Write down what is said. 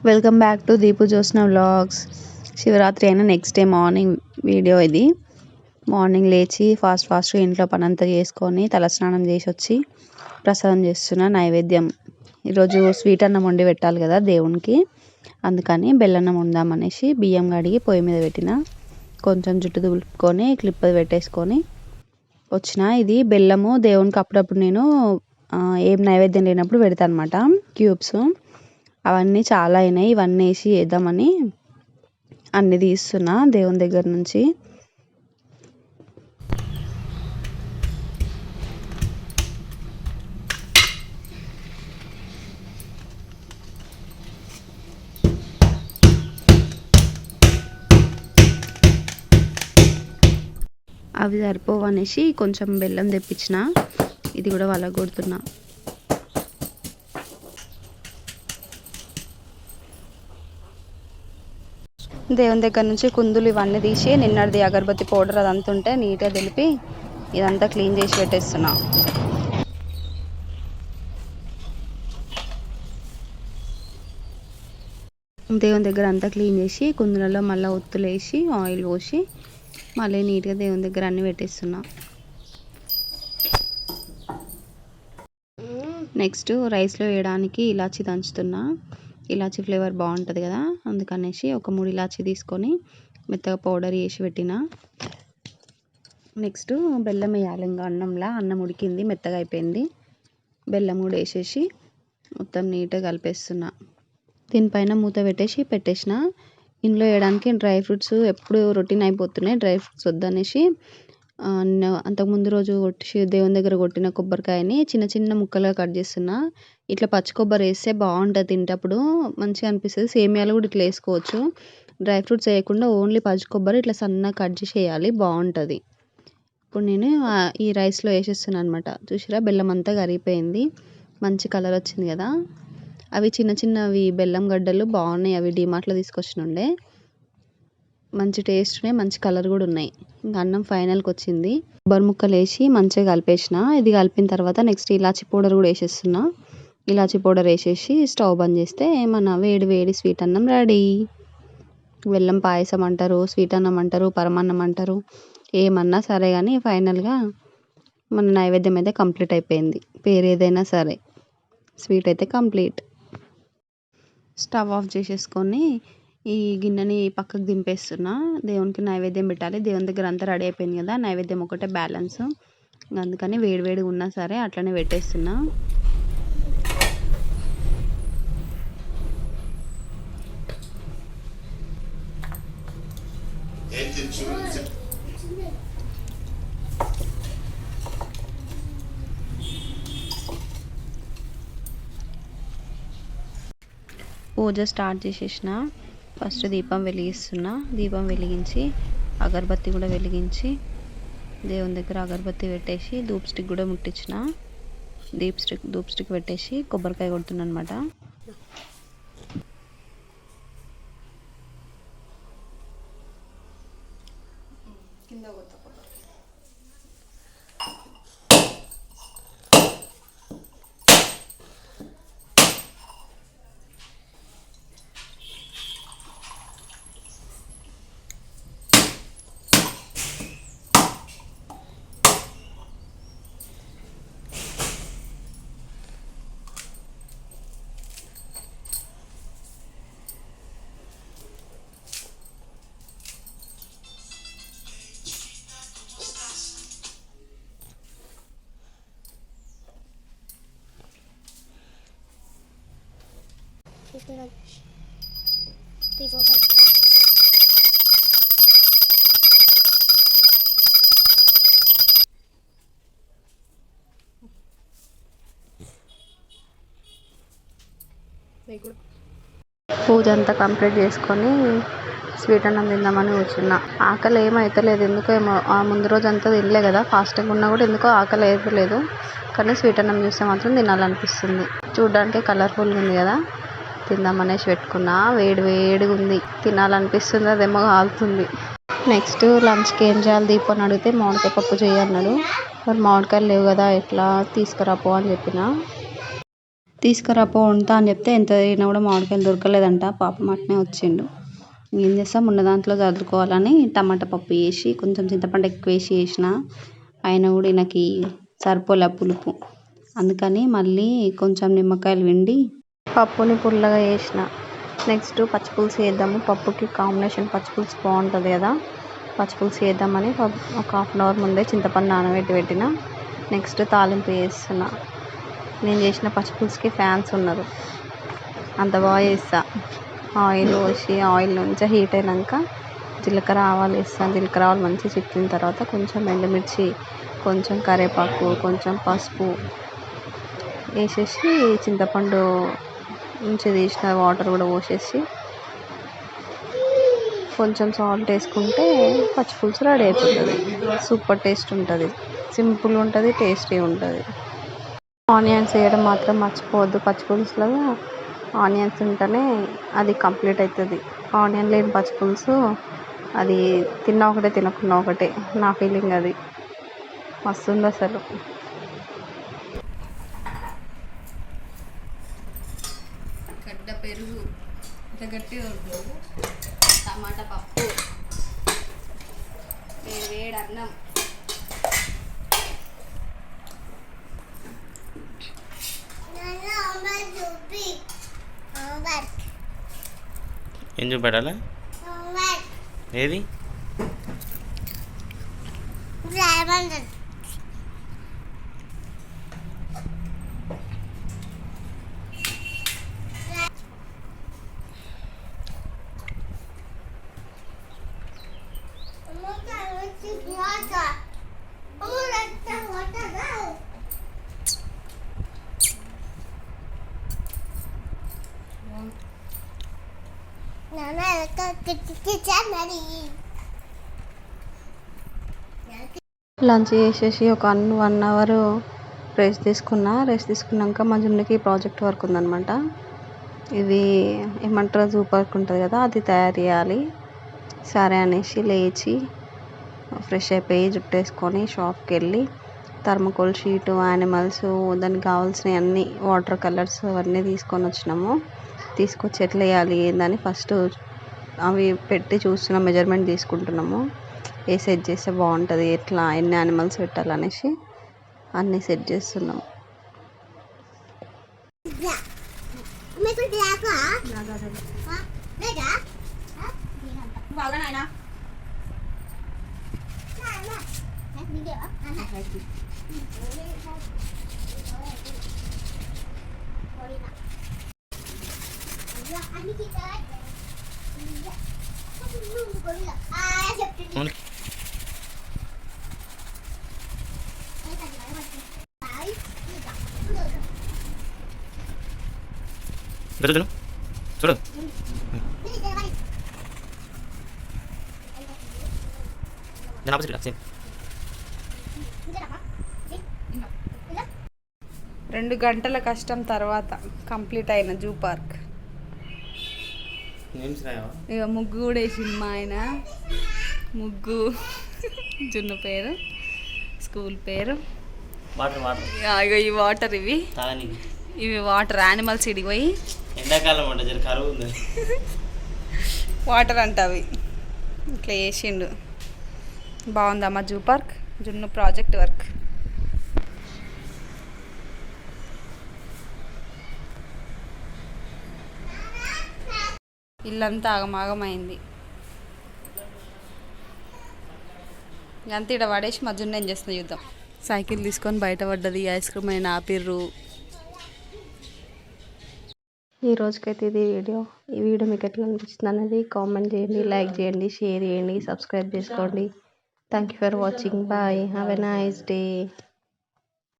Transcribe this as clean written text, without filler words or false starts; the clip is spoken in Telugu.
Welcome back to Deepu Josna vlogs. Shivaratri అయిన నెక్స్ట్ డే మార్నింగ్ వీడియో ఇది. మార్నింగ్ లేచి ఫాస్ట్గా ఇంట్లో పనంతా చేసుకొని తలస్నానం చేసి వచ్చి ప్రసాదం చేస్తున్నా. నైవేద్యం ఈరోజు స్వీట్ అన్నం వండి పెట్టాలి కదా దేవునికి, అందుకని బెల్లన్నం వందామనేసి బియ్యం కడిగి పొయ్యి మీద పెట్టిన. కొంచెం జుట్టు దులుపుకొని క్లిప్ పెట్టేసుకొని వచ్చిన. ఇది బెల్లము దేవునికి అప్పుడప్పుడు నేను ఏం నైవేద్యం లేనప్పుడు పెడతాను అనమాట. క్యూబ్స్ అవన్నీ చాలా అయినాయి, ఇవన్నీ వేసి వేద్దామని అన్నీ తీస్తున్నా దేవుని దగ్గర నుంచి. అవి సరిపోవు అనేసి కొంచెం బెల్లం తెప్పించిన, ఇది కూడా వాళ్ళకి కొడుతున్నా. దేవుని దగ్గర నుంచి కుందులు ఇవన్నీ తీసి నిన్నటిది అగరబత్తి పౌడర్ అదంతా ఉంటే నీట్గా తెలిపి ఇదంతా క్లీన్ చేసి పెట్టేస్తున్నా. దేవుని దగ్గర అంతా క్లీన్ చేసి కుందులలో మళ్ళీ ఒత్తులు వేసి ఆయిల్ పోసి మళ్ళీ నీట్గా దేవుని దగ్గర అన్నీ పెట్టేస్తున్నా. నెక్స్ట్ రైస్లో వేయడానికి ఇలాచి దంచుతున్నా. ఇలాచి ఫ్లేవర్ బాగుంటుంది కదా, అందుకనేసి ఒక 3 ఇలాచి తీసుకొని మెత్తగా పౌడర్ వేసి పెట్టిన. నెక్స్ట్ బెల్లం వేయాలి. ఇంకా అన్నం ఉడికింది, మెత్తగా అయిపోయింది. బెల్లం కూడా వేసేసి మొత్తం నీట్గా కలిపేస్తున్నా. దీనిపైన మూత పెట్టేసిన. ఇందులో వేయడానికి డ్రై ఫ్రూట్స్ ఎప్పుడు రొటీన్ అయిపోతున్నాయి, డ్రై ఫ్రూట్స్ వద్దనేసి అంతకుముందు రోజు దేవుని దగ్గర కొట్టిన కొబ్బరికాయని చిన్న చిన్న ముక్కలుగా కట్ చేస్తున్నా. ఇట్లా పచ్చి కొబ్బరి వేస్తే బాగుంటుంది, తింటప్పుడు మంచిగా అనిపిస్తుంది. సేమియాలు కూడా ఇట్లా వేసుకోవచ్చు, డ్రై ఫ్రూట్స్ వేయకుండా ఓన్లీ పచ్చి కొబ్బరి ఇట్లా సన్నగా కట్ చేసి వేయాలి, బాగుంటుంది. ఇప్పుడు నేను ఈ రైస్లో వేసేస్తున్నాను అనమాట. చూసిరా బెల్లం అంతా కరిగిపోయింది, మంచి కలర్ వచ్చింది కదా. అవి చిన్న చిన్నవి బెల్లం గడ్డలు బాగున్నాయి, అవి డిమార్ట్లో తీసుకొచ్చినుండే. మంచి టేస్ట్ ఉన్నాయి, మంచి కలర్ కూడా ఉన్నాయి. ఇంకా అన్నం ఫైనల్కి వచ్చింది. కొబ్బరి ముక్కలు వేసి మంచిగా కలిపేసిన. ఇది కలిపిన తర్వాత నెక్స్ట్ ఇలాచి పౌడర్ కూడా వేసేస్తున్నా. ఇలాచి పౌడర్ వేసేసి స్టవ్ బంద్ చేస్తే మన వేడి వేడి స్వీట్ అన్నం రెడీ. బెల్లం పాయసం అంటారు, స్వీట్ అన్నం అంటారు, పరమాన్నం అంటారు, ఏమన్నా సరే కానీ ఫైనల్గా మన నైవేద్యం అయితే కంప్లీట్ అయిపోయింది. పేరు ఏదైనా సరే స్వీట్ అయితే కంప్లీట్. స్టవ్ ఆఫ్ చేసేసుకొని ఈ గిన్నెని పక్కకు దింపేస్తున్నా. దేవునికి నైవేద్యం పెట్టాలి. దేవుని దగ్గర అంతా రెడీ అయిపోయింది కదా, నైవేద్యం ఒకటే బ్యాలెన్స్, అందుకని వేడివేడిగా ఉన్నా సరే అట్లనే పెట్టేస్తున్నా. పూజ స్టార్ట్ చేసేసిన. ఫస్ట్ దీపం వెలిగిస్తున్నా. దీపం వెలిగించి అగరబత్తి కూడా వెలిగించి దేవుని దగ్గర అగరబత్తి పెట్టేసి ధూప్ స్టిక్ కూడా ముట్టించిన. ధూప్ స్టిక్ పెట్టేసి కొబ్బరికాయ కొడుతున్నా అనమాట. పూజ అంతా కంప్లీట్ చేసుకొని స్వీట్ అన్నం తిందామని కూర్చున్నా. ఆకలి ఏమవుతలేదు ఎందుకో ఏమో, ఆ ముందు రోజు అంతా తినలే కదా, ఫాస్టింగ్ ఉన్నా కూడా ఎందుకో ఆకలి అవుతలేదు. కానీ స్వీట్ అన్నం చూస్తే మాత్రం తినాలనిపిస్తుంది. చూడడానికి కలర్ఫుల్గా ఉంది కదా, తిందామనేసి పెట్టుకున్నా. వేడి వేడిగా ఉంది, తినాలనిపిస్తుంది, అదేమో కాలుతుంది. నెక్స్ట్ లంచ్కి ఏం చేయాలి దీపు అని అడిగితే మామిడికాయ పప్పు చేయన్నాడు. మరి మామిడికాయలు లేవు కదా, ఎట్లా తీసుకురాపో అని చెప్పిన. తీసుకురాపో వండుతా అని చెప్తే ఎంత తిరిగినా కూడా మామిడికాయలు దొరకలేదంట. పాపం అట్నే వచ్చిండు. ఏం చేస్తాం, ఉన్న దాంట్లో చదువుకోవాలని టమాటా పప్పు వేసి కొంచెం చింతపండు ఎక్కువ వేసి చేసిన. అయినా కూడా ఈయనకి సరిపోలే పులుపు. అందుకని మళ్ళీ కొంచెం నిమ్మకాయలు పిండి పప్పుని పుల్లగా చేసిన. నెక్స్ట్ పచ్చిపులుసు వేద్దాము, పప్పుకి కాంబినేషన్ పచ్చిపులుసు బాగుంటుంది కదా. పచ్చిపులుసు వేద్దామని ఒక హాఫ్ అన్ అవర్ ముందే చింతపండు నానబెట్టిన. నెక్స్ట్ తాలింపు వేస్తున్నా. నేను చేసిన పచ్చిపులుసుకి ఫ్యాన్స్ ఉన్నారు, అంత బాగా చేస్తా. ఆయిల్ పోసి ఆయిల్ మంచిగా హీట్ అయినాక జీలకర్ర ఆవాలు వేస్తాను. జీలకర్ర ఆవాలు మంచిగా చిట్లిన తర్వాత కొంచెం ఎండుమిర్చి, కొంచెం కరివేపాకు, కొంచెం పసుపు వేసేసి చింతపండు నుంచి తీసిన వాటర్ కూడా పోసేసి కొంచెం సాల్ట్ వేసుకుంటే పచ్చిపులుసు రెడీ అయిపోతుంది. సూపర్ టేస్ట్ ఉంటుంది, సింపుల్ ఉంటుంది, టేస్టీ ఉంటుంది. ఆనియన్స్ వేయడం మాత్రం మర్చిపోవద్దు. పచ్చిపులుసులో ఆనియన్స్ ఉంటేనే అది కంప్లీట్ అవుతుంది. ఆనియన్ లేని పచ్చిపులుసు అది తిన్నా ఒకటే తినకున్నా ఒకటే, నా ఫీలింగ్ అది. మస్తుంది అసలు. గడ్డ పెరుగు ఇంత గట్టిగా ఉంటుంది. టమాటా పప్పు, వేడి అన్నం, ఏం చూపెట్టాలా? ఏది? లంచ్ చేసేసి ఒక 1 అవర్ రెస్ట్ తీసుకున్నాక మా జున్నుకి ప్రాజెక్ట్ వర్క్ ఉందన్నమాట. ఇది ఏమంటారు, జూ పార్క్ ఉంటుంది కదా, అది తయారు చేయాలి. సరే అనేసి లేచి ఫ్రెష్ అయిపోయి జుట్టు వేసుకొని షాప్కి వెళ్ళి థర్మకోల్ షీటు, యానిమల్స్, దానికి కావాల్సినవి అన్నీ, వాటర్ కలర్స్ అవన్నీ తీసుకొని వచ్చినాము. తీసుకొచ్చి ఎట్లా వేయాలి ఏందని ఫస్ట్ అవి పెట్టి చూస్తున్నాం, మెజర్మెంట్ తీసుకుంటున్నాము. ఏ సెట్ చేస్తే బాగుంటుంది, ఎట్లా ఎన్ని యానిమల్స్ పెట్టాలనేసి అన్నీ సెట్ చేస్తున్నాం. చూడు చూడు. దాని ఆపోజిట్ సేమ్. 2 గంటల కష్టం తర్వాత కంప్లీట్ అయిన జూ పార్క్. ఇక ముగ్గు కూడా వేసింది మా ఆయన. ముగ్గు జున్ను పేరు, స్కూల్ పేరు. ఇక ఈ వాటర్ ఇవి వాటర్ యానిమల్స్ ఇడిపోయి ఎండాకాలం అంట జర కరువు ఉంది వాటర్ అంట అవి. ఇట్లా వేసిండు. బాగుందమ్మా జూ పార్క్, జున్ను ప్రాజెక్ట్ వర్క్. ఇల్లంతా ఆగమాగమైంది. అంత ఇక్కడ పడేసి మా జున్ను ఏం చేస్తున్నా చూద్దాం. సైకిల్ తీసుకొని బయట పడ్డది, ఐస్ క్రీమ్ అయినా ఆపిర్రు. ఈ రోజుకైతే ఇది వీడియో. ఈ వీడియో మీకు ఎట్లా అనిపిస్తుంది అనేది కామెంట్ చేయండి, లైక్ చేయండి, షేర్ చేయండి, సబ్స్క్రైబ్ చేసుకోండి. Thank you for watching. Bye. Have a nice day.